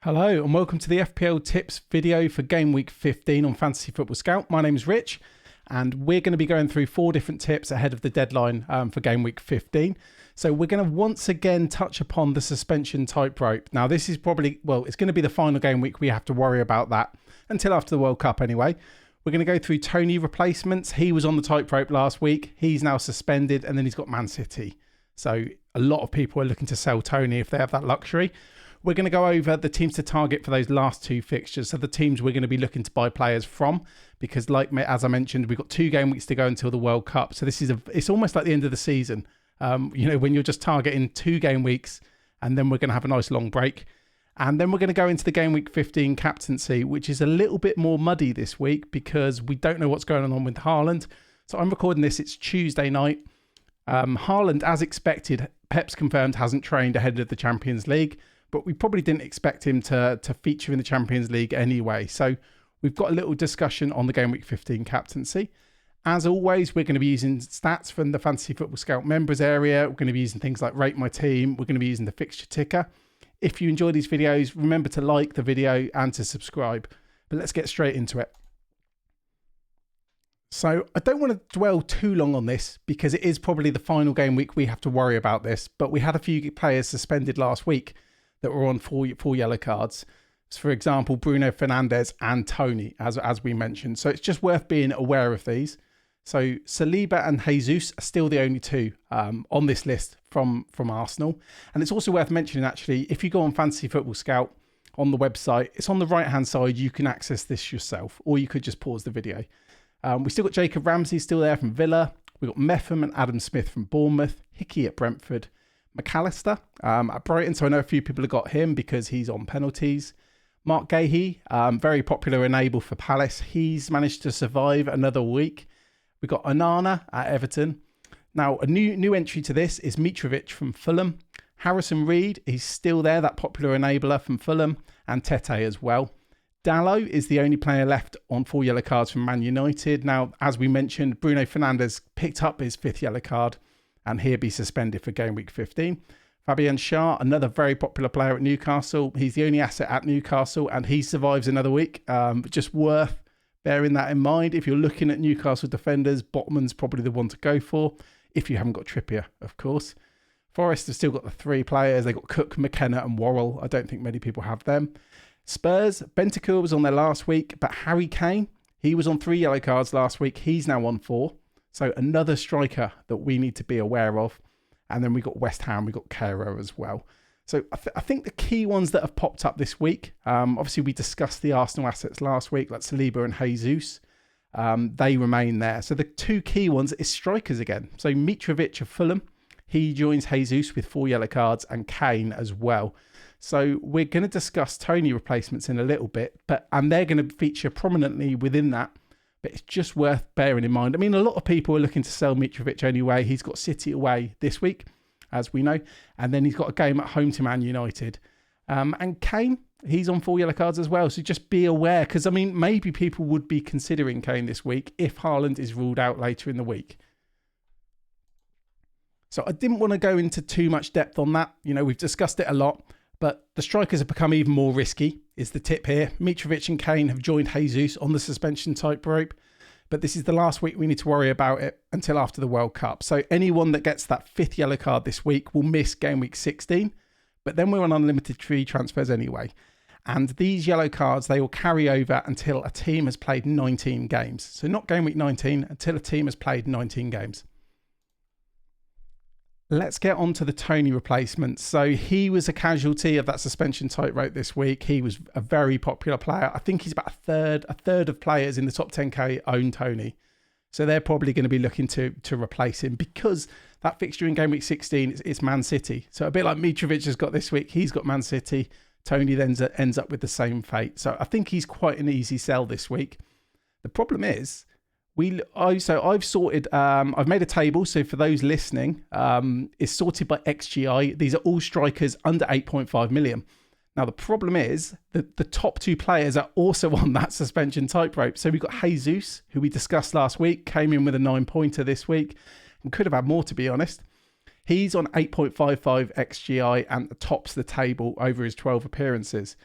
Hello and welcome to the FPL tips video for Game Week 15 on Fantasy Football Scout. My name is Rich and we're going to be going through 4 different tips ahead of the deadline for Game Week 15. So we're going to once again touch upon the suspension tightrope. Now this is probably, it's going to be the final game week. We have to worry about that until after the World Cup anyway. We're going to go through Toney replacements. He was on the tightrope last week. He's now suspended and then he's got Man City. So a lot of people are looking to sell Toney if they have that luxury. We're going to go over the teams to target for those last 2 fixtures. So the teams we're going to be looking to buy players from, because as I mentioned, we've got 2 game weeks to go until the World Cup. So it's almost like the end of the season. When you're just targeting 2 game weeks and then we're going to have a nice long break. And then we're going to go into the Game Week 15 captaincy, which is a little bit more muddy this week because we don't know what's going on with Haaland. So I'm recording this, it's Tuesday night. Haaland, as expected, Pep's confirmed hasn't trained ahead of the Champions League. But we probably didn't expect him to feature in the Champions League anyway. So we've got a little discussion on the Game Week 15 captaincy. As always, we're going to be using stats from the Fantasy Football Scout members area. We're going to be using things like Rate My Team. We're going to be using the fixture ticker. If you enjoy these videos, remember to like the video and to subscribe. But let's get straight into it. So I don't want to dwell too long on this because it is probably the final game week we have to worry about this. But we had a few players suspended last week that were on four yellow cards. So for example, Bruno Fernandes and Toney, as we mentioned. So it's just worth being aware of these. So Saliba and Jesus are still the only 2 on this list from Arsenal. And it's also worth mentioning, actually, if you go on Fantasy Football Scout on the website, it's on the right-hand side. You can access this yourself, or you could just pause the video. We still got Jacob Ramsey still there from Villa. We've got Metham and Adam Smith from Bournemouth. Hickey at Brentford. McAllister at Brighton, so I know a few people have got him because he's on penalties. Mark Gahey, very popular enable for Palace. He's managed to survive another week. We've got Onana at Everton. Now, a new entry to this is Mitrovic from Fulham. Harrison Reed, he's still there, that popular enabler from Fulham, and Tete as well. Dalot is the only player left on 4 yellow cards from Man United. Now, as we mentioned, Bruno Fernandes picked up his 5th yellow card, and he'll be suspended for Game Week 15. Fabian Schär, another very popular player at Newcastle. He's the only asset at Newcastle, and he survives another week. Just worth bearing that in mind. If you're looking at Newcastle defenders, Botman's probably the one to go for, if you haven't got Trippier, of course. Forest have still got the 3 players. They've got Cook, McKenna, and Worrell. I don't think many people have them. Spurs, Bentancur was on there last week, but Harry Kane, he was on 3 yellow cards last week. He's now on 4. So another striker that we need to be aware of. And then we got West Ham, we got Cairo as well. So I think the key ones that have popped up this week, obviously we discussed the Arsenal assets last week, like Saliba and Jesus. They remain there. So the 2 key ones is strikers again. So Mitrovic of Fulham, he joins Jesus with 4 yellow cards, and Kane as well. So we're going to discuss Toney replacements in a little bit, and they're going to feature prominently within that. But it's just worth bearing in mind. I mean, a lot of people are looking to sell Mitrovic anyway. He's got City away this week, as we know. And then he's got a game at home to Man United. And Kane, he's on 4 yellow cards as well. So just be aware. Because, I mean, maybe people would be considering Kane this week if Haaland is ruled out later in the week. So I didn't want to go into too much depth on that. We've discussed it a lot. But the strikers have become even more risky, is the tip here. Mitrovic and Kane have joined Jesus on the suspension tightrope. But this is the last week we need to worry about it until after the World Cup. So anyone that gets that 5th yellow card this week will miss Game Week 16. But then we're on unlimited free transfers anyway. And these yellow cards, they will carry over until a team has played 19 games. So not Game Week 19, until a team has played 19 games. Let's get on to the Toney replacement. So he was a casualty of that suspension tightrope this week. He was a very popular player. I think he's about a third of players in the top 10k own Toney. So they're probably going to be looking to replace him because that fixture in Game Week 16 is Man City. So a bit like Mitrovic has got this week, he's got Man City. Toney then ends up with the same fate. So I think he's quite an easy sell this week. The problem is, I've sorted, I've made a table. So for those listening, it's sorted by XGI. These are all strikers under 8.5 million. Now, the problem is that the top 2 players are also on that suspension tightrope. So we've got Jesus, who we discussed last week, came in with a 9-pointer this week and could have had more, to be honest. He's on 8.55 XGI and tops the table over his 12 appearances.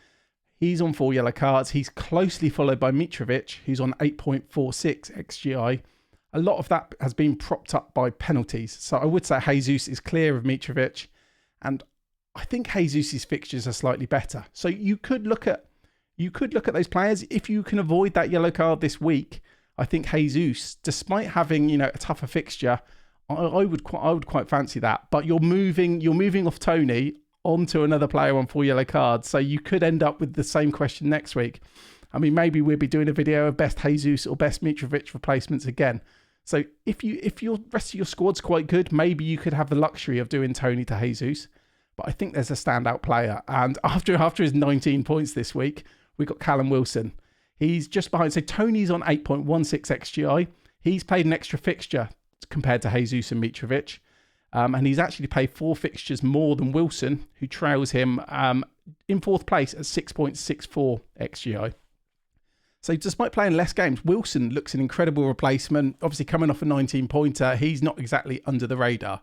He's on 4 yellow cards. He's closely followed by Mitrovic, who's on 8.46 XGI. A lot of that has been propped up by penalties. So I would say Jesus is clear of Mitrovic, and I think Jesus' fixtures are slightly better. So you could look at those players. If you can avoid that yellow card this week, I think Jesus, despite having, you know, a tougher fixture, I would quite fancy that. But you're moving off Toney onto another player on 4 yellow cards, so you could end up with the same question next week. I mean, maybe we'll be doing a video of best Jesus or best Mitrovic replacements again. So if your rest of your squad's quite good, maybe you could have the luxury of doing Toney to Jesus. But I think there's a standout player, and after his 19 points this week, we've got Callum Wilson. He's just behind. So Toney's on 8.16 XGI. He's played an extra fixture compared to Jesus and Mitrovic. And he's actually played 4 fixtures more than Wilson, who trails him in 4th place at 6.64 XGI. So despite playing less games, Wilson looks an incredible replacement. Obviously coming off a 19-pointer, he's not exactly under the radar.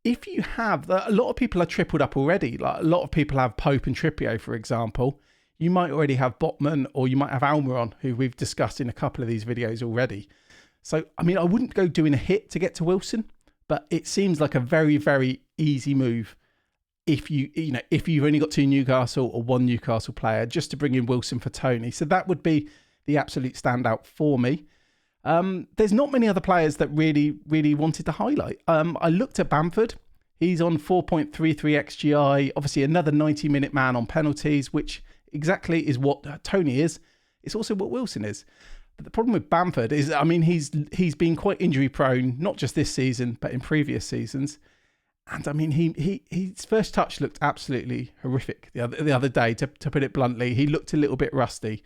If you have, a lot of people are tripled up already. Like a lot of people have Pope and Trippier, for example. You might already have Botman, or you might have Almiron, who we've discussed in a couple of these videos already. So, I mean, I wouldn't go doing a hit to get to Wilson, but it seems like a very, very easy move if you've only got 2 Newcastle or 1 Newcastle player, just to bring in Wilson for Toney. So that would be the absolute standout for me. There's not many other players that really, really wanted to highlight. I looked at Bamford. He's on 4.33 XGI. Obviously, another 90-minute man on penalties, which exactly is what Toney is. It's also what Wilson is. But the problem with Bamford is, I mean, he's been quite injury prone, not just this season, but in previous seasons. And I mean, his first touch looked absolutely horrific the other day, to put it bluntly. He looked a little bit rusty.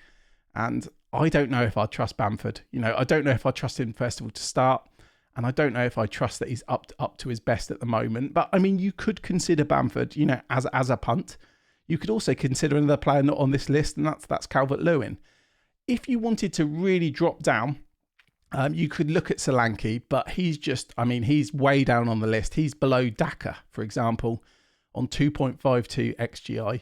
And I don't know if I trust Bamford. You know, I don't know if I trust him, first of all, to start. And I don't know if I trust that he's up to his best at the moment. But I mean, you could consider Bamford, you know, as a punt. You could also consider another player not on this list, and that's Calvert-Lewin. If you wanted to really drop down, you could look at Solanke, but he's way down on the list. He's below Daka, for example, on 2.52 XGI.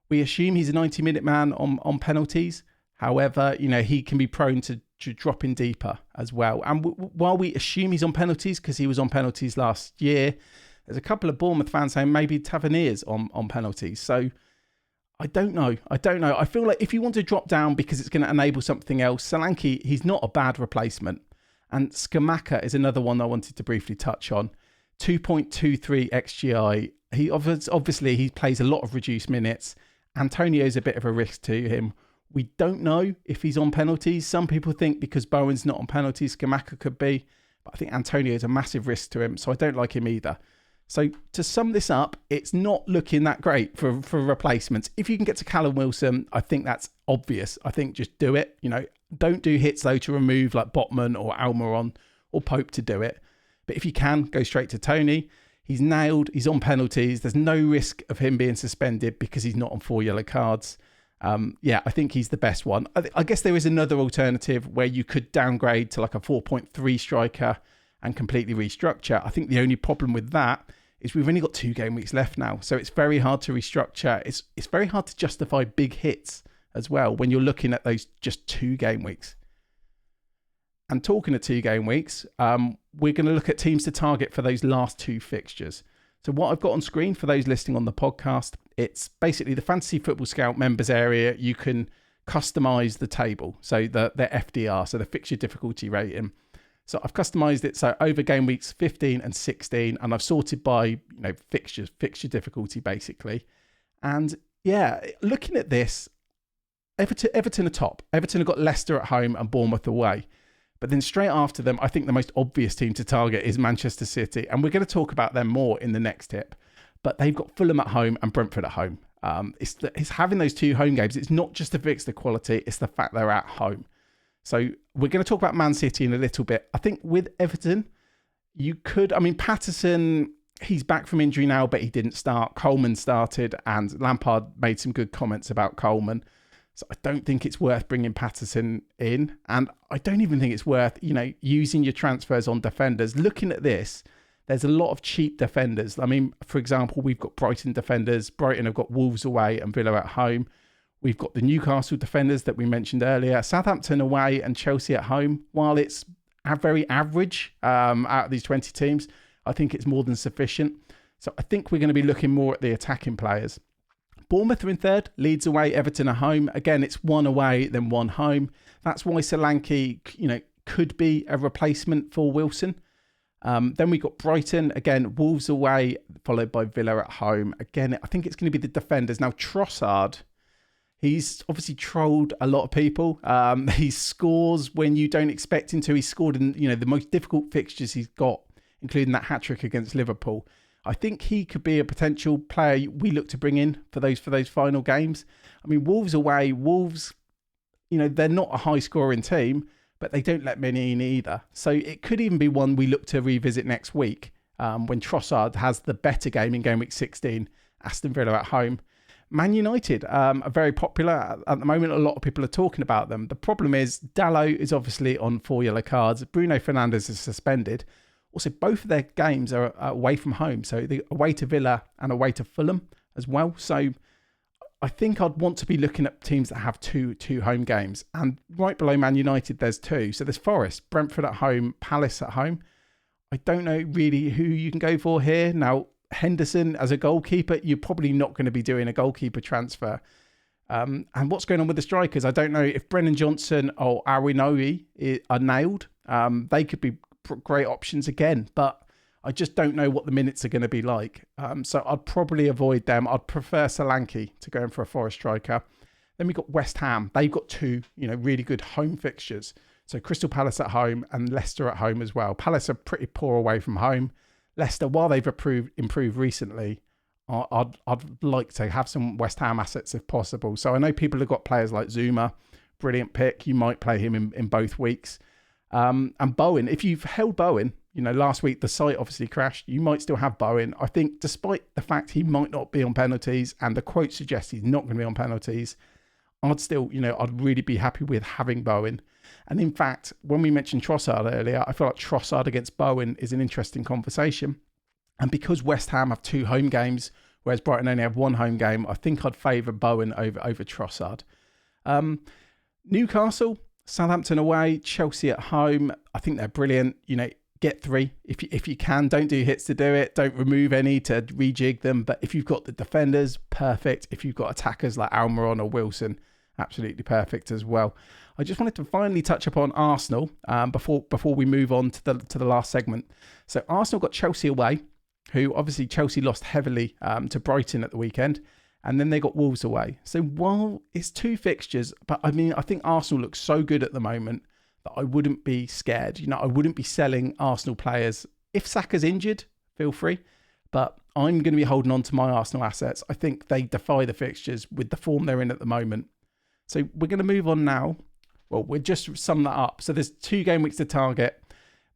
We assume he's a 90-minute man on penalties. However, you know, he can be prone to dropping deeper as well. And while we assume he's on penalties, because he was on penalties last year, there's a couple of Bournemouth fans saying maybe Tavernier's on penalties. So I don't know. I feel like if you want to drop down because it's going to enable something else, Solanke, he's not a bad replacement. And Scamacca is another one I wanted to briefly touch on. 2.23 XGI. He obviously plays a lot of reduced minutes. Antonio's a bit of a risk to him. We don't know if he's on penalties. Some people think because Bowen's not on penalties, Scamacca could be. But I think Antonio is a massive risk to him, so I don't like him either. So to sum this up, it's not looking that great for replacements. If you can get to Callum Wilson, I think that's obvious. I think just do it. You know, don't do hits though to remove like Botman or Almiron or Pope to do it. But if you can, go straight to Toney. He's nailed. He's on penalties. There's no risk of him being suspended because he's not on 4 yellow cards. I think he's the best one. I guess there is another alternative where you could downgrade to like a 4.3 striker and completely restructure. I think the only problem with that is we've only got 2 game weeks left now. So it's very hard to restructure. It's very hard to justify big hits as well when you're looking at those just 2 game weeks. And talking of 2 game weeks, we're going to look at teams to target for those last 2 fixtures. So what I've got on screen for those listening on the podcast, it's basically the Fantasy Football Scout members area. You can customize the table. So the FDR, so the fixture difficulty rating. So I've customized it so over game weeks 15 and 16, and I've sorted by fixture difficulty basically. And yeah, looking at this, Everton are top. Everton have got Leicester at home and Bournemouth away. But then straight after them, I think the most obvious team to target is Manchester City. And we're going to talk about them more in the next tip. But they've got Fulham at home and Brentford at home. It's having those 2 home games. It's not just the fixture quality. It's the fact they're at home. So we're going to talk about Man City in a little bit. I think with Everton, Patterson, he's back from injury now, but he didn't start. Coleman started, and Lampard made some good comments about Coleman. So I don't think it's worth bringing Patterson in. And I don't even think it's worth, using your transfers on defenders. Looking at this, there's a lot of cheap defenders. I mean, for example, we've got Brighton defenders. Brighton have got Wolves away and Villa at home. We've got the Newcastle defenders that we mentioned earlier, Southampton away and Chelsea at home. While it's very average out of these 20 teams, I think it's more than sufficient. So I think we're going to be looking more at the attacking players. Bournemouth are in third, Leeds away, Everton at home. Again, it's one away, then one home. That's why Solanke, could be a replacement for Wilson. Then we got Brighton, again, Wolves away, followed by Villa at home. Again, I think it's going to be the defenders. Now, Trossard, he's obviously trolled a lot of people. He scores when you don't expect him to. He scored in, the most difficult fixtures he's got, including that hat-trick against Liverpool. I think he could be a potential player we look to bring in for those final games. I mean, Wolves away, Wolves, they're not a high-scoring team, but they don't let many in either. So it could even be one we look to revisit next week when Trossard has the better game in Game Week 16, Aston Villa at home. Man United are very popular at the moment. A lot of people are talking about them. The problem is Dalot is obviously on 4 yellow cards. Bruno Fernandes is suspended. Also, both of their games are away from home. So they're away to Villa and away to Fulham as well. So I think I'd want to be looking at teams that have two home games. And right below Man United, there's 2. So there's Forest, Brentford at home, Palace at home. I don't know really who you can go for here. Now, Henderson as a goalkeeper, you're probably not going to be doing a goalkeeper transfer. And what's going on with the strikers? I don't know if Brennan Johnson or Awinowi are nailed. They could be great options again, but I just don't know what the minutes are going to be like. So I'd probably avoid them. I'd prefer Solanke to go in for a Forest striker. Then we've got West Ham. They've got 2, really good home fixtures. So Crystal Palace at home and Leicester at home as well. Palace are pretty poor away from home. Leicester, while they've improved recently, I'd like to have some West Ham assets if possible. So I know people have got players like Zuma, brilliant pick. You might play him in both weeks. And Bowen, if you've held Bowen, last week the site obviously crashed. You might still have Bowen. I think despite the fact he might not be on penalties and the quote suggests he's not going to be on penalties, I'd still, I'd really be happy with having Bowen. And in fact, when we mentioned Trossard earlier, I feel like Trossard against Bowen is an interesting conversation. And because West Ham have 2 home games, whereas Brighton only have 1 home game, I think I'd favour Bowen over Trossard. Newcastle, Southampton away, Chelsea at home. I think they're brilliant. Get 3 if you can. Don't do hits to do it. Don't remove any to rejig them. But if you've got the defenders, perfect. If you've got attackers like Almiron or Wilson, absolutely perfect as well. I just wanted to finally touch upon Arsenal before we move on to the last segment. So Arsenal got Chelsea away, who obviously Chelsea lost heavily to Brighton at the weekend. And then they got Wolves away. So while it's 2 fixtures, but I think Arsenal looks so good at the moment that I wouldn't be scared. I wouldn't be selling Arsenal players. If Saka's injured, feel free. But I'm going to be holding on to my Arsenal assets. I think they defy the fixtures with the form they're in at the moment. So we're going to move on now. Well, we'll just sum that up. So there's 2 game weeks to target.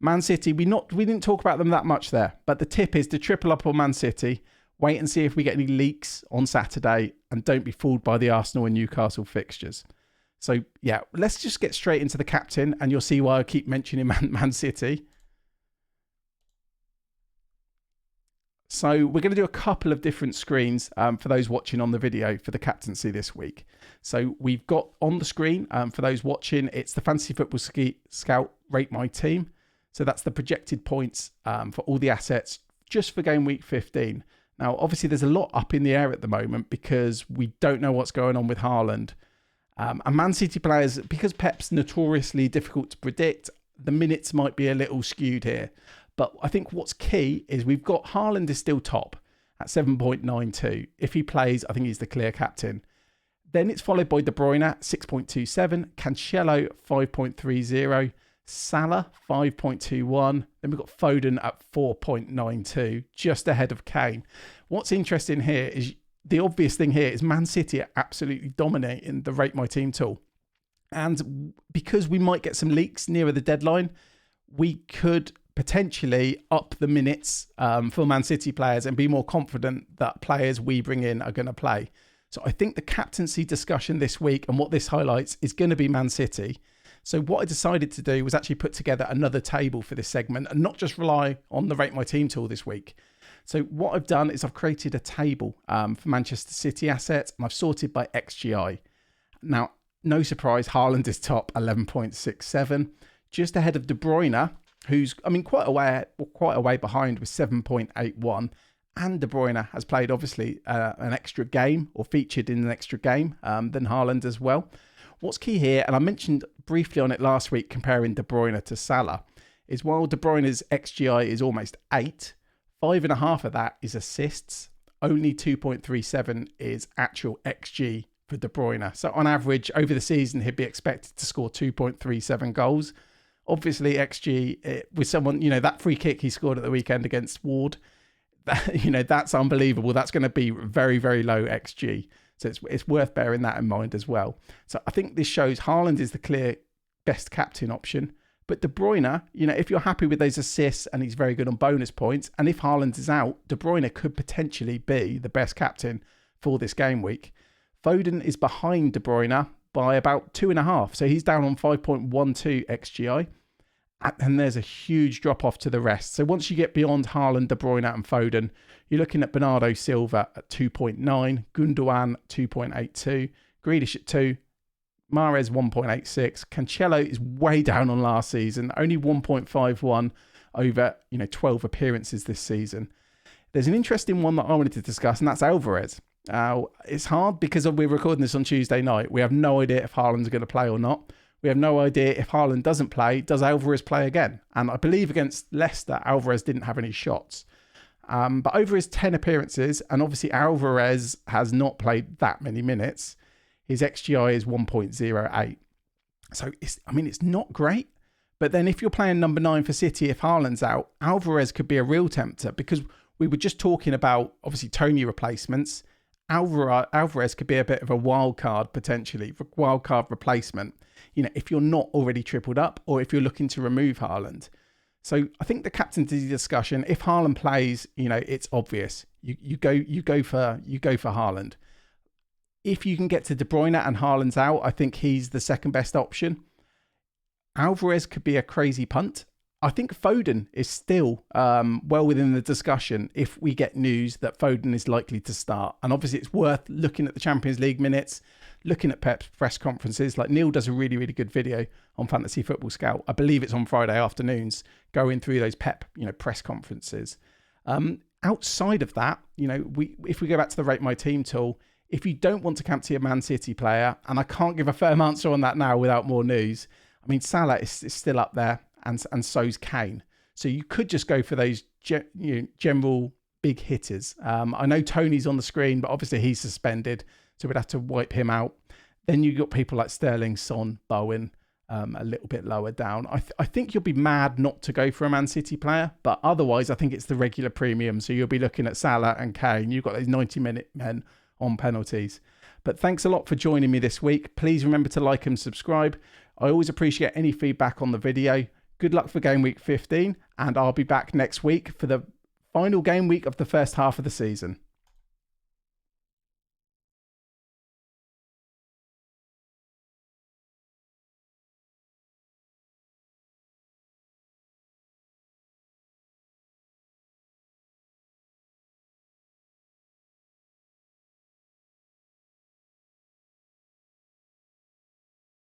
Man City, we didn't talk about them that much there. But the tip is to triple up on Man City. Wait and see if we get any leaks on Saturday and don't be fooled by the Arsenal and Newcastle fixtures. So, yeah, let's just get straight into the captain and you'll see why I keep mentioning Man City. So we're going to do a couple of different screens for those watching on the video for the captaincy this week. So we've got on the screen, for those watching, it's the Fantasy Football Scout Rate My Team. So that's the projected points for all the assets just for Game Week 15. Now, obviously, there's a lot up in the air at the moment because we don't know what's going on with Haaland. And Man City players, because Pep's notoriously difficult to predict, the minutes might be a little skewed here. But I think what's key is we've got Haaland is still top at 7.92. If he plays, I think he's the clear captain. Then it's followed by De Bruyne at 6.27, Cancelo 5.30, Salah 5.21. Then we've got Foden at 4.92, just ahead of Kane. What's interesting here is the obvious thing here is Man City are absolutely dominating the Rate My Team tool. And because we might get some leaks nearer the deadline, we could potentially up the minutes for Man City players and be more confident that players we bring in are going to play. So I think the captaincy discussion this week and what this highlights is going to be Man City. So what I decided to do was actually put together another table for this segment and not just rely on the Rate My Team tool this week. So what I've done is I've created a table for Manchester City assets and I've sorted by XGI. Now, no surprise, Haaland is top, 11.67, just ahead of De Bruyne, who's, I mean, quite a way behind with 7.81. And De Bruyne has played, obviously, an extra game or featured in an extra game than Haaland as well. What's key here, and I mentioned briefly on it last week comparing De Bruyne to Salah, is while De Bruyne's XGI is almost 8, 5.5 of that is assists. Only 2.37 is actual XG for De Bruyne. So on average, over the season, he'd be expected to score 2.37 goals. Obviously, XG with someone, that free kick he scored at the weekend against Ward, that's unbelievable. That's going to be very, very low XG. So it's worth bearing that in mind as well. So I think this shows Haaland is the clear best captain option. But De Bruyne, if you're happy with those assists and he's very good on bonus points, and if Haaland is out, De Bruyne could potentially be the best captain for this game week. Foden is behind De Bruyne by about 2.5. So he's down on 5.12 XGI. And there's a huge drop off to the rest. So once you get beyond Haaland, De Bruyne and Foden, you're looking at Bernardo Silva at 2.9, Gundogan 2.82, Grealish at 2, Mahrez 1.86. Cancelo is way down on last season, only 1.51 over 12 appearances this season. There's an interesting one that I wanted to discuss, and that's Alvarez. It's hard because we're recording this on Tuesday night. We have no idea if Haaland's going to play or not. We have no idea if Haaland doesn't play, does Alvarez play again? And I believe against Leicester, Alvarez didn't have any shots. But over his 10 appearances, and obviously Alvarez has not played that many minutes, his XGI is 1.08. So, it's not great. But then if you're playing number 9 for City, if Haaland's out, Alvarez could be a real tempter because we were just talking about, obviously, Toney replacements. Alvarez could be a bit of a wild card, potentially, wild card replacement. If you're not already tripled up or if you're looking to remove Haaland. So I think the captaincy discussion, if Haaland plays, it's obvious. You go for Haaland. If you can get to De Bruyne and Haaland's out, I think he's the second best option. Alvarez could be a crazy punt. I think Foden is still well within the discussion if we get news that Foden is likely to start. And obviously it's worth looking at the Champions League minutes, looking at Pep's press conferences. Like Neil does a really, really good video on Fantasy Football Scout. I believe it's on Friday afternoons, going through those Pep, press conferences. Outside of that, if we go back to the Rate My Team tool, if you don't want to captain a Man City player, and I can't give a firm answer on that now without more news, Salah is still up there. And so's Kane. So you could just go for those general big hitters. I know Toney's on the screen, but obviously he's suspended, so we'd have to wipe him out. Then you've got people like Sterling, Son, Bowen, a little bit lower down. I think you'll be mad not to go for a Man City player, but otherwise I think it's the regular premium. So you'll be looking at Salah and Kane. You've got those 90-minute men on penalties. But thanks a lot for joining me this week. Please remember to like and subscribe. I always appreciate any feedback on the video. Good luck for Game Week 15, and I'll be back next week for the final game week of the first half of the season.